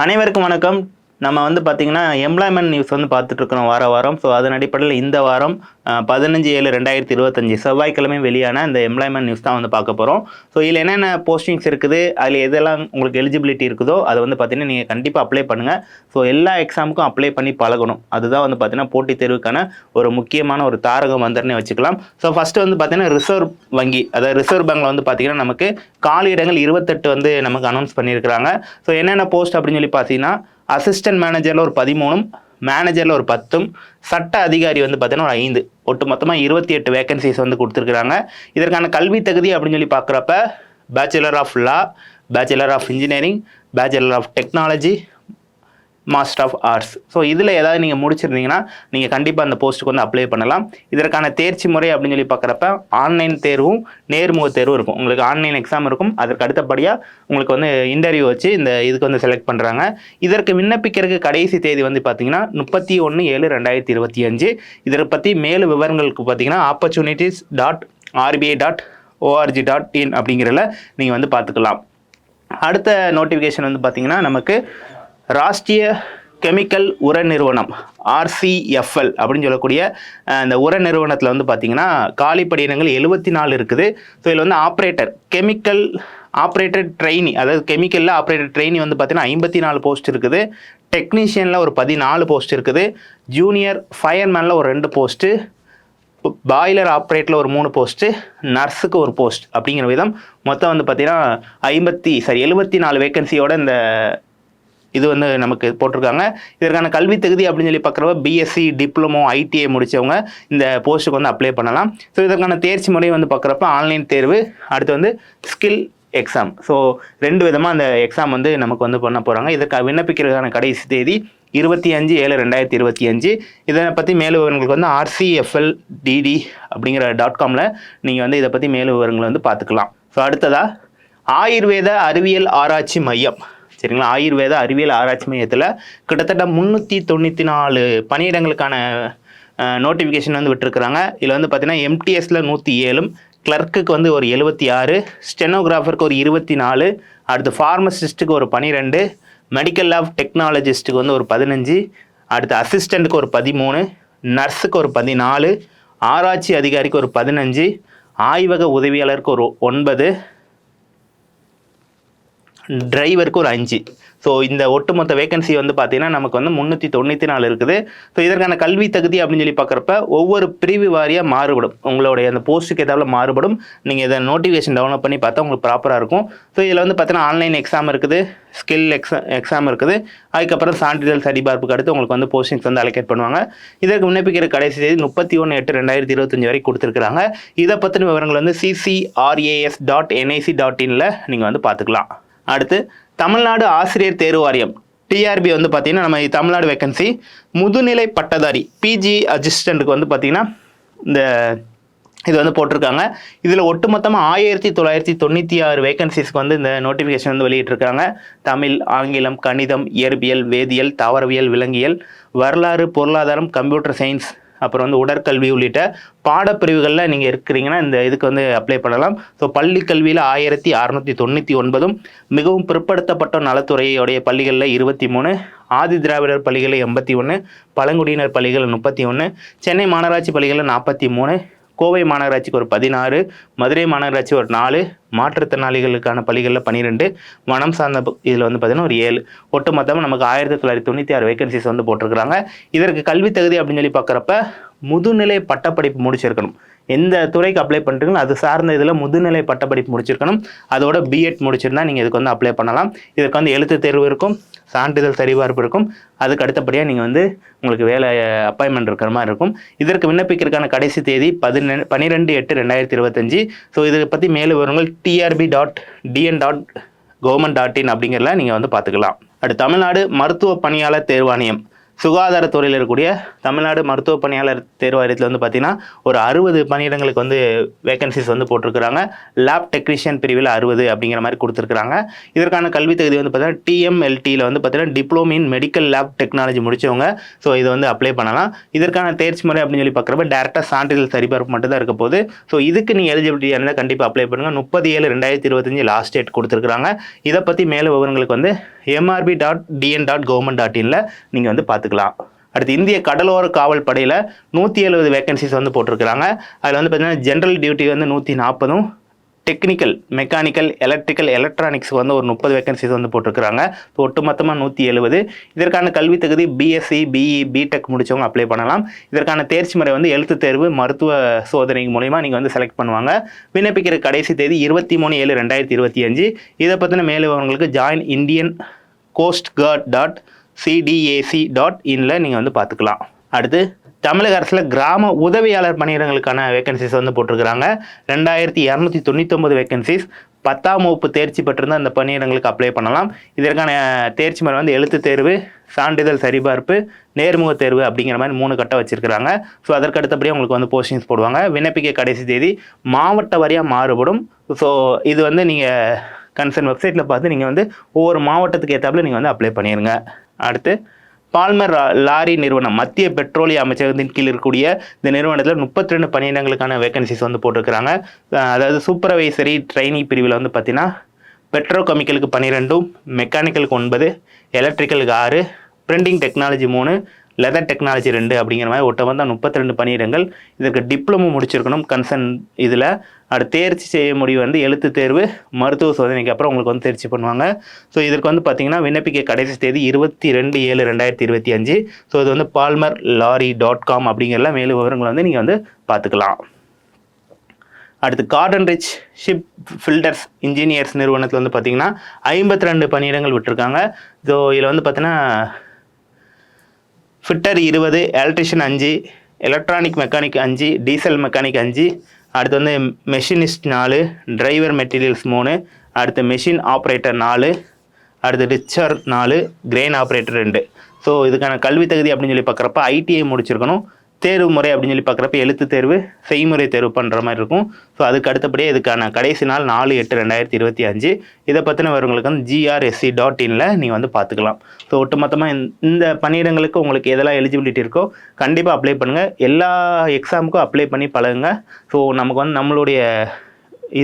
அனைவருக்கும் வணக்கம். நம்ம பார்த்தீங்கன்னா, எம்ப்ளாய்மென்ட் நியூஸ் பார்த்துட்டு இருக்கிறோம் வாரம். ஸோ அதன் அடிப்படையில் இந்த வாரம் 15/7/2025 செவ்வாய்க்கிழமை வெளியான இந்த எம்ப்ளாய்மென்ட் நியூஸ் தான் பார்க்க போகிறோம். ஸோ இதில் என்னென்ன போஸ்டிங்ஸ் இருக்குது, அதில் எதெல்லாம் உங்களுக்கு எலிஜிபிலிட்டி இருக்குதோ அதை பார்த்தீங்கன்னா நீங்கள் கண்டிப்பாக அப்ளை பண்ணுங்கள். ஸோ எல்லா எக்ஸாமுக்கும் அப்ளை பண்ணி பழகணும். அதுதான் பார்த்தீங்கன்னா போட்டித் தேர்வுக்கான ஒரு முக்கியமான ஒரு தாரக மந்திரம்னே வச்சுக்கலாம். ஸோ ஃபஸ்ட்டு பார்த்தீங்கன்னா ரிசர்வ் வங்கி, அதாவது ரிசர்வ் பேங்கில் பார்த்தீங்கன்னா நமக்கு காலியிடங்கள் 28 நமக்கு அனௌன்ஸ் பண்ணியிருக்கிறாங்க. ஸோ என்னென்ன போஸ்ட் அப்படின்னு சொல்லி பார்த்தீங்கன்னா, அசிஸ்டன்ட் மேனேஜரில் ஒரு 13, மேனேஜரில் ஒரு 10, சட்ட அதிகாரி பார்த்தீங்கன்னா ஒரு 5, ஒட்டு மொத்தமாக 28 வேகன்சிஸ் கொடுத்துருக்குறாங்க. இதற்கான கல்வி தகுதி அப்படின்னு சொல்லி பார்க்குறப்ப bachelor of law, bachelor of engineering, bachelor of technology, master of arts. So இதில் ஏதாவது நீங்கள் முடிச்சிருந்தீங்கன்னா நீங்கள் கண்டிப்பாக அந்த போஸ்ட்டுக்கு அப்ளை பண்ணலாம். இதற்கான தேர்ச்சி முறை அப்படின்னு சொல்லி பார்க்குறப்ப ஆன்லைன் தேர்வும் நேர்முக தேர்வும் இருக்கும். உங்களுக்கு ஆன்லைன் எக்ஸாம் இருக்கும். அதற்கு அடுத்தபடியாக உங்களுக்கு இன்டர்வியூ வச்சு இந்த இதுக்கு செலக்ட் பண்ணுறாங்க. இதற்கு விண்ணப்பிக்கிறதுக்கு கடைசி தேதி பார்த்தீங்கன்னா 31/7/2025. இதை பற்றி மேலும் விவரங்களுக்கு பார்த்தீங்கன்னா opportunities.rbi.org.in அப்படிங்கிறத நீங்கள் பார்த்துக்கலாம். அடுத்த நோட்டிஃபிகேஷன் பார்த்தீங்கன்னா நமக்கு ராஷ்டிரிய கெமிக்கல் உர நிறுவனம் RCFL அப்படின்னு சொல்லக்கூடிய இந்த உர நிறுவனத்தில் பார்த்தீங்கன்னா காலி பணியிடங்கள் 74 இருக்குது. ஸோ இதில் ஆப்ரேட்டர், கெமிக்கல் ஆப்ரேட்டர் ட்ரெயினி, அதாவது கெமிக்கலில் ஆப்ரேட்டர் ட்ரெயினி பார்த்தீங்கன்னா 54 போஸ்ட் இருக்குது. டெக்னீஷியனில் ஒரு 14 போஸ்ட் இருக்குது. ஜூனியர் ஃபயர்மேனில் ஒரு 2 போஸ்ட்டு, பாய்லர் ஆப்ரேட்டரில் ஒரு 3 போஸ்ட்டு, நர்ஸுக்கு ஒரு போஸ்ட் அப்படிங்கிற விதம் மொத்தம் பார்த்தீங்கன்னா 74 வேகன்சியோட இந்த இது நமக்கு போட்டிருக்காங்க. இதற்கான கல்வி தகுதி அப்படின்னு சொல்லி பார்க்குறப்ப பிஎஸ்சி, டிப்ளமோ, ITI முடித்தவங்க இந்த போஸ்ட்டுக்கு அப்ளை பண்ணலாம். ஸோ இதற்கான தேர்ச்சி முறை பார்க்குறப்ப ஆன்லைன் தேர்வு, அடுத்து ஸ்கில் எக்ஸாம். ஸோ 2 விதமாக அந்த எக்ஸாம் நமக்கு பண்ண போகிறாங்க. இதற்கு விண்ணப்பிக்கிறதுக்கான கடைசி தேதி 25/7/2025. இதை பற்றி மேலும் விவரங்களுக்கு RCFLDD அப்படிங்கிற .comல நீங்கள் இதை பற்றி மேலும் விவரங்களை பார்த்துக்கலாம். ஸோ அடுத்ததாக ஆயுர்வேத அறிவியல் ஆராய்ச்சி மையம், சரிங்களா? ஆயுர்வேத அறிவியல் ஆராய்ச்சி மையத்தில் கிட்டத்தட்ட 394 பணியிடங்களுக்கான நோட்டிஃபிகேஷன் விட்டுருக்குறாங்க. இதில் பார்த்தீங்கன்னா MTSல 107, கிளர்க்குக்கு ஒரு 76, ஸ்டெனோகிராஃபருக்கு ஒரு 24, அடுத்து ஃபார்மசிஸ்ட்டுக்கு ஒரு 12, மெடிக்கல் லேப் டெக்னாலஜிஸ்ட்டுக்கு ஒரு 15, அடுத்து அசிஸ்டண்ட்டுக்கு ஒரு 13, நர்ஸுக்கு ஒரு 14, ஆராய்ச்சி அதிகாரிக்கு ஒரு 15, ஆய்வக உதவியாளருக்கு ஒரு 9, டிரைவருக்கு ஒரு 5. ஸோ இந்த ஒட்டுமொத்த வேகன்சி பார்த்தீங்கன்னா நமக்கு 394 இருக்குது. ஸோ இதற்கான கல்வி தகுதி அப்படின்னு சொல்லி பார்க்குறப்ப ஒவ்வொரு பிரிவு வாரியாக மாறுபடும். உங்களுடைய அந்த போஸ்ட்டுக்கு ஏதாவது மாறுபடும். நீங்கள் இதை நோட்டிஃபிகேஷன் டவுன்லோட் பண்ணி பார்த்தா உங்களுக்கு ப்ராப்பராக இருக்கும். ஸோ இதில் பார்த்தீங்கன்னா ஆன்லைன் எக்ஸாம் இருக்குது, ஸ்கில் எக்ஸாம் இருக்குது. அதுக்கப்புறம் சான்றிதழ் சரிபார்ப்புக்கு அடுத்து உங்களுக்கு போஸ்டிங்ஸ் அலோகேட் பண்ணுவாங்க. இதற்கு விண்ணப்பிக்கிற கடைசி தேதி 31/8/2025 வரை கொடுத்துருக்குறாங்க. இதை பற்றின விவரங்கள் ccras.nic.inல நீங்கள் பார்த்துக்கலாம். அடுத்து தமிழ்நாடு ஆசிரியர் தேர்வு வாரியம் TRB பார்த்தீங்கன்னா நம்ம தமிழ்நாடு வேகன்சி முதுநிலை பட்டதாரி PG அசிஸ்டண்ட்டுக்கு பார்த்தீங்கன்னா இந்த இது போட்டிருக்காங்க. இதில் ஒட்டுமொத்தமாக 1996 வேகன்சிஸ்க்கு இந்த நோட்டிஃபிகேஷன் வெளியிட்டிருக்காங்க. தமிழ், ஆங்கிலம், கணிதம், இயற்பியல், வேதியியல், தாவரவியல், விலங்கியல், வரலாறு, பொருளாதாரம், கம்ப்யூட்டர் சயின்ஸ், அப்புறம் உடற்கல்வி உள்ளிட்ட பாடப்பிரிவுகளில் நீங்கள் இருக்கிறீங்கன்னா இந்த இதுக்கு அப்ளை பண்ணலாம். ஸோ பள்ளி கல்வியில் 1699, மிகவும் பிற்படுத்தப்பட்ட நலத்துறையுடைய பள்ளிகளில் 23, ஆதி திராவிடர் பள்ளிகளில் 81, பழங்குடியினர் பள்ளிகளில் 31, சென்னை மாநகராட்சி பள்ளிகளில் 43, கோவை மாநகராட்சிக்கு ஒரு 16, மதுரை மாநகராட்சி ஒரு 4, மாற்றுத்திறனாளிகளுக்கான பள்ளிகளில் 12, வனம் சார்ந்த இதில் பார்த்தீங்கன்னா ஒரு 7, ஒட்டு மொத்தமாக நமக்கு 1996 வேகன்சிஸ் போட்டிருக்கிறாங்க. இதற்கு கல்வி தகுதி அப்படின்னு சொல்லி பார்க்குறப்ப முதுநிலை பட்டப்படிப்பு முடிச்சிருக்கணும். எந்த துறைக்கு அப்ளை பண்ணுறீங்களோ அது சார்ந்த இதில் முதுநிலை பட்டப்படிப்பு முடிச்சிருக்கணும். அதோட B.Ed முடிச்சிருந்தா நீங்கள் இதுக்கு அப்ளை பண்ணலாம். இதுக்கு எழுத்து தேர்வு இருக்கும், சான்றிதழ் சரிபார்ப்பு இருக்கும். அதுக்கு அடுத்தபடியாக நீங்கள் உங்களுக்கு வேலை அப்பாயின்மெண்ட் இருக்கிற மாதிரி இருக்கும். இதற்கு விண்ணப்பிக்கிறதுக்கான கடைசி தேதி 12/8/2025. ஸோ இதை பற்றி மேலும் விவரங்கள் trb.dn.government.in அப்படிங்கிறத நீங்கள் பார்த்துக்கலாம். அடுத்து தமிழ்நாடு மருத்துவ பணியாளர் தேர்வாணையம் சுகாதாரத்துறையில் இருக்கக்கூடிய தமிழ்நாடு மருத்துவ பணியாளர் தேர்வாரியத்தில் வந்து பார்த்திங்கன்னா ஒரு 60 பணியிடங்களுக்கு வந்து வேகன்சிஸ் வந்து போட்டிருக்கிறாங்க. லேப் டெக்னீஷியன் பிரிவில் 60 அப்படிங்கிற மாதிரி கொடுத்துருக்காங்க. இதற்கான கல்வி தகுதி வந்து பார்த்தீங்கன்னா டிஎம்எல்டியில் வந்து பார்த்தீங்கன்னா diploma in medical lab technology முடிச்சவங்க ஸோ இது வந்து அப்ளை பண்ணலாம். இதற்கான தேர்ச்சி முறை அப்படின்னு சொல்லி பார்க்குறப்ப டேரெக்டாக சான்றிதழ் சரிபார்ப்பு மட்டும் தான் இருக்க போகுது. ஸோ இதுக்கு நீங்கள் எலிஜிபிலிட்டியாக இருந்தால் கண்டிப்பாக அப்ளை பண்ணுங்கள். 30/7/2025 லாஸ்ட் டேட் கொடுத்துருக்காங்க. இதை பற்றி மேலும் விவரங்களுக்கு வந்து mrb.dn.government.in நீங்கள் வந்து பார்த்துக்கலாம். அடுத்து இந்திய கடலோர காவல் படையில் 170 வேகன்சிஸ் வந்து போட்டிருக்கிறாங்க. அதில் வந்து பார்த்தீங்கன்னா ஜென்ரல் டியூட்டி வந்து 140, டெக்னிக்கல் மெக்கானிக்கல் எலக்ட்ரிக்கல் எலக்ட்ரானிக்ஸ் வந்து ஒரு 30 வேகன்சிஸ் வந்து போட்டிருக்கிறாங்க. ஸோ ஒட்டுமொத்தமாக 170. இதற்கான கல்வி தகுதி பிஎஸ்சி பிஇ பிடெக் முடித்தவங்க அப்ளை பண்ணலாம். இதற்கான தேர்ச்சி முறை வந்து எழுத்து தேர்வு மருத்துவ சோதனை மூலமா நீங்கள் வந்து செலக்ட் பண்ணுவாங்க. விண்ணப்பிக்கிற கடைசி தேதி 23/7/2025. இதை பற்றின மேலும் விவரங்களுக்கு ஜாயின் இந்தியன் coastguard.cdac.inல நீங்கள் வந்து பார்த்துக்கலாம். அடுத்து தமிழக அரசில் கிராம உதவியாளர் பணியிடங்களுக்கான வேகன்சிஸ் வந்து போட்டிருக்கிறாங்க. 2299 வேகன்சிஸ். 10ஆம் வகுப்பு தேர்ச்சி பெற்றிருந்தால் அந்த பணியிடங்களுக்கு அப்ளை பண்ணலாம். இதற்கான தேர்ச்சி முறை வந்து எழுத்து தேர்வு, சான்றிதழ் சரிபார்ப்பு, நேர்முக தேர்வு அப்படிங்கிற மாதிரி 3 கட்டம் வச்சுருக்கிறாங்க. ஸோ அதற்கு அடுத்தபடியே உங்களுக்கு வந்து போஸ்டிங்ஸ் போடுவாங்க. விண்ணப்பிக்க கடைசி தேதி மாவட்ட வாரியாக மாறுபடும். ஸோ இது வந்து நீங்கள் கன்சர்ன் வெப்சைட்டில் பார்த்து நீங்கள் வந்து ஒவ்வொரு மாவட்டத்துக்கு ஏற்றாப்புல நீங்கள் வந்து அப்ளை பண்ணிடுங்க. அடுத்து பால்மர் லாரி நிறுவனம் மத்திய பெட்ரோலிய அமைச்சகத்தின் கீழ் இருக்கக்கூடிய இந்த நிறுவனத்தில் 32 பணியிடங்களுக்கான வேகன்சிஸ் வந்து போட்டிருக்கிறாங்க. அதாவது சூப்பர்வைசரி ட்ரைனி பிரிவில் வந்து பார்த்தீங்கன்னா பெட்ரோகெமிக்கலுக்கு 12, மெக்கானிக்கலுக்கு 9, எலக்ட்ரிக்கலுக்கு 6, பிரிண்டிங் டெக்னாலஜி 3, லெதர் டெக்னாலஜி 2 அப்படிங்கிற மாதிரி ஒட்டுமொத்தம் 32 பணியிடங்கள். இதற்கு டிப்ளமோ முடிச்சிருக்கணும் கன்சர்ன் இதில். அடுத்து தேர்ச்சி செய்ய முடிவு வந்து எழுத்து தேர்வு மருத்துவ சோதனைக்கு அப்புறம் உங்களுக்கு வந்து தேர்ச்சி பண்ணுவாங்க. ஸோ இதற்கு வந்து பார்த்தீங்கன்னா விண்ணப்பிக்க கடைசி தேதி 22/7/2025. ஸோ இது வந்து palmerlorry.com அப்படிங்கிற மேலும் விவரங்கள் வந்து நீங்கள் வந்து பார்த்துக்கலாம். அடுத்து Garden Reach Shipbuilders Engineers நிறுவனத்தில் வந்து பார்த்தீங்கன்னா 52 பணியிடங்கள் விட்டுருக்காங்க. ஸோ இதில் வந்து பார்த்தீங்கன்னா fitter 20, electrician 5, electronic mechanic 5, diesel mechanic 5, அடுத்து வந்து மெஷினிஸ்ட் 4, டிரைவர் மெட்டீரியல்ஸ் 3, அடுத்து மெஷின் ஆப்ரேட்டர் 4, அடுத்து ரிச்சர் 4, கிரெயின் ஆப்ரேட்டர் 2. ஸோ இதுக்கான கல்வி தகுதி அப்படின்னு சொல்லி பார்க்குறப்ப ஐடிஐ முடிச்சிருக்கணும். தேர்வு முறை அப்படின்னு சொல்லி பார்க்குறப்ப எழுத்து தேர்வு செய்முறை தேர்வு பண்ணுற மாதிரி இருக்கும். ஸோ அதுக்கு அடுத்தபடியே இதுக்கான கடைசி நாள் 4/8/2025. இதை பற்றின விவரங்களுக்கு வந்து grse.inல நீங்கள் வந்து பார்த்துக்கலாம். ஸோ ஒட்டுமொத்தமாக இந்த பணியிடங்களுக்கு உங்களுக்கு எதெல்லாம் எலிஜிபிலிட்டி இருக்கோ கண்டிப்பாக அப்ளை பண்ணுங்கள். எல்லா எக்ஸாமுக்கும் அப்ளை பண்ணி பழகுங்க. ஸோ நமக்கு வந்து நம்மளுடைய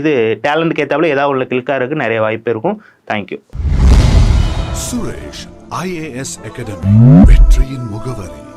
இது டேலண்ட்டுக்கு ஏற்றாப்புல ஏதாவது உள்ள கிளிக்காருக்கு நிறைய வாய்ப்பு இருக்கும். தேங்க்யூ. சுரேஷ் IAS அகாடமி வெற்றியின் முகவரி.